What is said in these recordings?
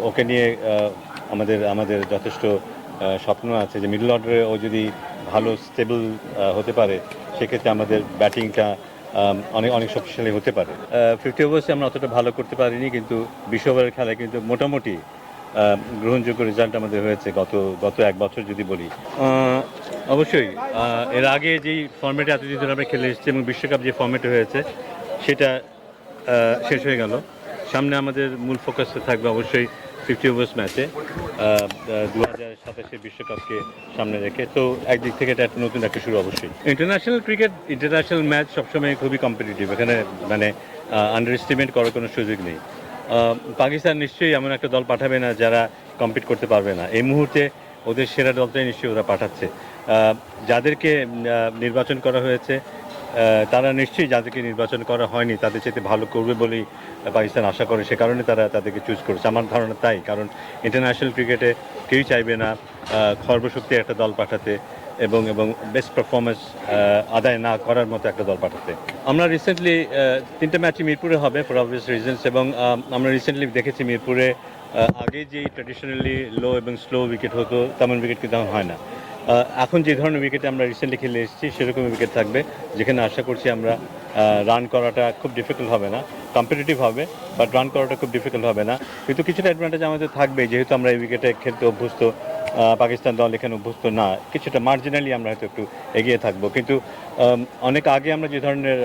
ওকে নিয়ে আমাদের আমাদের যথেষ্ট স্বপ্ন আছে যে মিডল অর্ডারে ও যদি ভালো স্টেবল হতে পারে, সেক্ষেত্রে আমাদের ব্যাটিংটা অনেক অনেক শক্তিশালী হতে পারে। 50 ওভার্সে আমরা অতটা ভালো করতে পারিনি, কিন্তু 20 ওভারের খেলায় কিন্তু মোটামুটি গ্রহণযোগ্য রেজাল্ট আমাদের হয়েছে গত গত এক বছর যদি বলি। অবশ্যই এর আগে যেই ফর্মেটে এতদিন ধরে আমরা খেলে এসেছি এবং বিশ্বকাপ যে ফর্মেটে হয়েছে সেটা শেষ হয়ে গেল। সামনে আমাদের মূল ফোকাসে থাকবে অবশ্যই 50 ওভার্স ম্যাচে 2027 বিশ্বকাপকে সামনে রেখে। তো একদিক থেকে এটা একটা নতুন একটা শুরু অবশ্যই। ইন্টারন্যাশনাল ক্রিকেট, ইন্টারন্যাশনাল ম্যাচ সবসময় খুবই কম্পিটিটিভ, এখানে মানে আন্ডার এস্টিমেট করার কোনো সুযোগ নেই। পাকিস্তান নিশ্চয়ই এমন একটা দল পাঠাবে না যারা কম্পিট করতে পারবে না। এই মুহূর্তে ওদের সেরা দলটাই নিশ্চয়ই ওরা পাঠাচ্ছে। যাদেরকে নির্বাচন করা হয়েছে তারা নিশ্চয়ই, যাদেরকে নির্বাচন করা হয়নি তাদের চেয়ে ভালো করবে বলেই পাকিস্তান আশা করে, সে কারণে তারা তাদেরকে চুজ করেছে। আমার ধারণা তাই, কারণ ইন্টারন্যাশনাল ক্রিকেটে কেউই চাইবে না সর্বশক্তি একটা দল পাঠাতে এবং এবং বেস্ট পারফরমেন্স আদায় না করার মতো একটা দল পাঠাতে। আমরা রিসেন্টলি 3টে ম্যাচই মিরপুরে হবে ফর অবভিয়াস রিজনস, এবং আমরা রিসেন্টলি দেখেছি মিরপুরে আগে যেই ট্র্যাডিশনালি লো এবং স্লো উইকেট হতো তেমন উইকেট কিন্তু এখন হয় না। এখন যে ধরনের উইকেটে আমরা রিসেন্টলি খেলে এসেছি সেরকম উইকেট থাকবে, যেখানে আশা করছি আমরা রান করাটা খুব ডিফিকাল্ট হবে না। কম্পিটিটিভ হবে বাট রান করাটা খুব ডিফিকাল্ট হবে না। কিন্তু কিছুটা অ্যাডভান্টেজ আমাদের থাকবে, যেহেতু আমরা এই উইকেটে খেলতে অভ্যস্ত, পাকিস্তান দল এখানে অভ্যস্ত না। কিছুটা মার্জিনালি আমরা হয়তো একটু এগিয়ে থাকবো, কিন্তু অনেক আগে আমরা যে ধরনের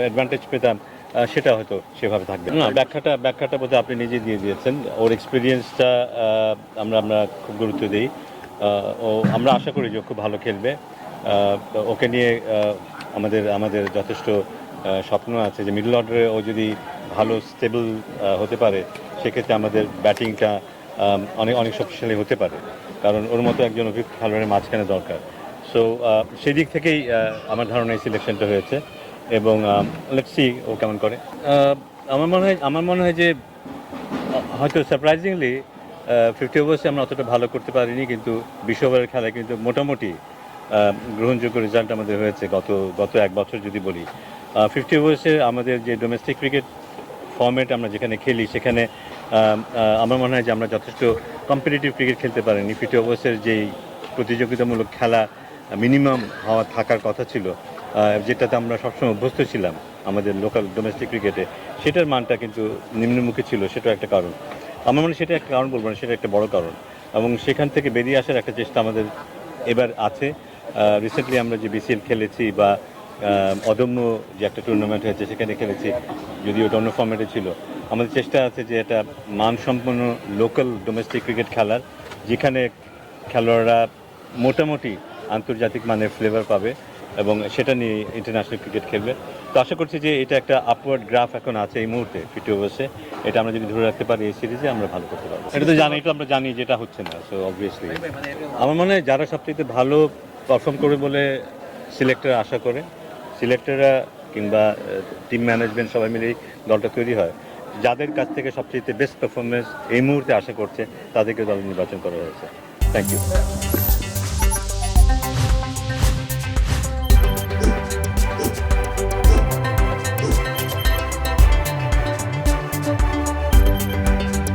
অ্যাডভান্টেজ পেতাম সেটা হয়তো সেভাবে থাকবে না। ব্যাখ্যাটা বোধহয় আপনি নিজেই দিয়ে দিয়েছেন। ওর এক্সপিরিয়েন্সটা আমরা খুব গুরুত্ব দিই। ও আমরা আশা করি যে খুব ভালো খেলবে। ওকে নিয়ে আমাদের আমাদের যথেষ্ট স্বপ্ন আছে যে মিডল অর্ডারে ও যদি ভালো স্টেবল হতে পারে, সেক্ষেত্রে আমাদের ব্যাটিংটা অনেক অনেক শক্তিশালী হতে পারে, কারণ ওর মতো একজন অভিজ্ঞ খেলোয়াড়ের মাঝখানে দরকার। সো সেই দিক থেকেই আমার ধারণা এই সিলেকশনটা হয়েছে, এবং লেটস সি ও কেমন করে। আমার মনে হয় যে হয়তো সারপ্রাইজিংলি 50 ওভার্সে আমরা অতটা ভালো করতে পারিনি, কিন্তু 20 ওভারের খেলায় কিন্তু মোটামুটি গ্রহণযোগ্য রেজাল্ট আমাদের হয়েছে গত গত এক বছর যদি বলি। 50 ওভার্সে আমাদের যে ডোমেস্টিক ক্রিকেট ফর্মেট আমরা যেখানে খেলি সেখানে আমার মনে হয় যে আমরা যথেষ্ট কম্পিটিটিভ ক্রিকেট খেলতে পারিনি। 50 ওভার্সের যেই প্রতিযোগিতামূলক খেলা মিনিমাম হওয়া থাকার কথা ছিল, যেটাতে আমরা সবসময় অভ্যস্ত ছিলাম আমাদের লোকাল ডোমেস্টিক ক্রিকেটে, সেটার মানটা কিন্তু নিম্নমুখী ছিল। সেটা একটা কারণ। আমার মনে হয় সেটা একটা কারণ বলবো না, সেটা একটা বড় কারণ, এবং সেখান থেকে বেরিয়ে আসার একটা চেষ্টা আমাদের এবার আছে। রিসেন্টলি আমরা যে বিসিএল খেলেছি বা অদম্য যে একটা টুর্নামেন্ট হয়েছে সেখানে খেলেছি, যদিও ওটা অন্য ফর্মেটে ছিল। আমাদের চেষ্টা আছে যে এটা মানসম্পন্ন লোকাল ডোমেস্টিক ক্রিকেট খেলার, যেখানে খেলোয়াড়রা মোটামুটি আন্তর্জাতিক মানের ফ্লেভার পাবে এবং সেটা নিয়ে ইন্টারন্যাশনাল ক্রিকেট খেলবে। তো আশা করছি যে এটা একটা আপওয়ার্ড গ্রাফ এখন আছে এই মুহূর্তে 50 ওভার্সে। এটা আমরা যদি ধরে রাখতে পারি এই সিরিজে আমরা ভালো করতে পারবো। এটা তো জানি, এটা আমরা জানি যেটা হচ্ছে না। সো অবভিয়াসলি আমার মনে হয় যারা সবচেয়ে ভালো পারফর্ম করবে বলে সিলেক্টর আশা করে, সিলেক্টররা কিংবা টিম ম্যানেজমেন্ট সবাই মিলেই দলটা তৈরি হয়, যাদের কাছ থেকে সবচেয়ে বেস্ট পারফরমেন্স এই মুহূর্তে আশা করছে তাদেরকে দল নির্বাচন করা হয়েছে। Thank you.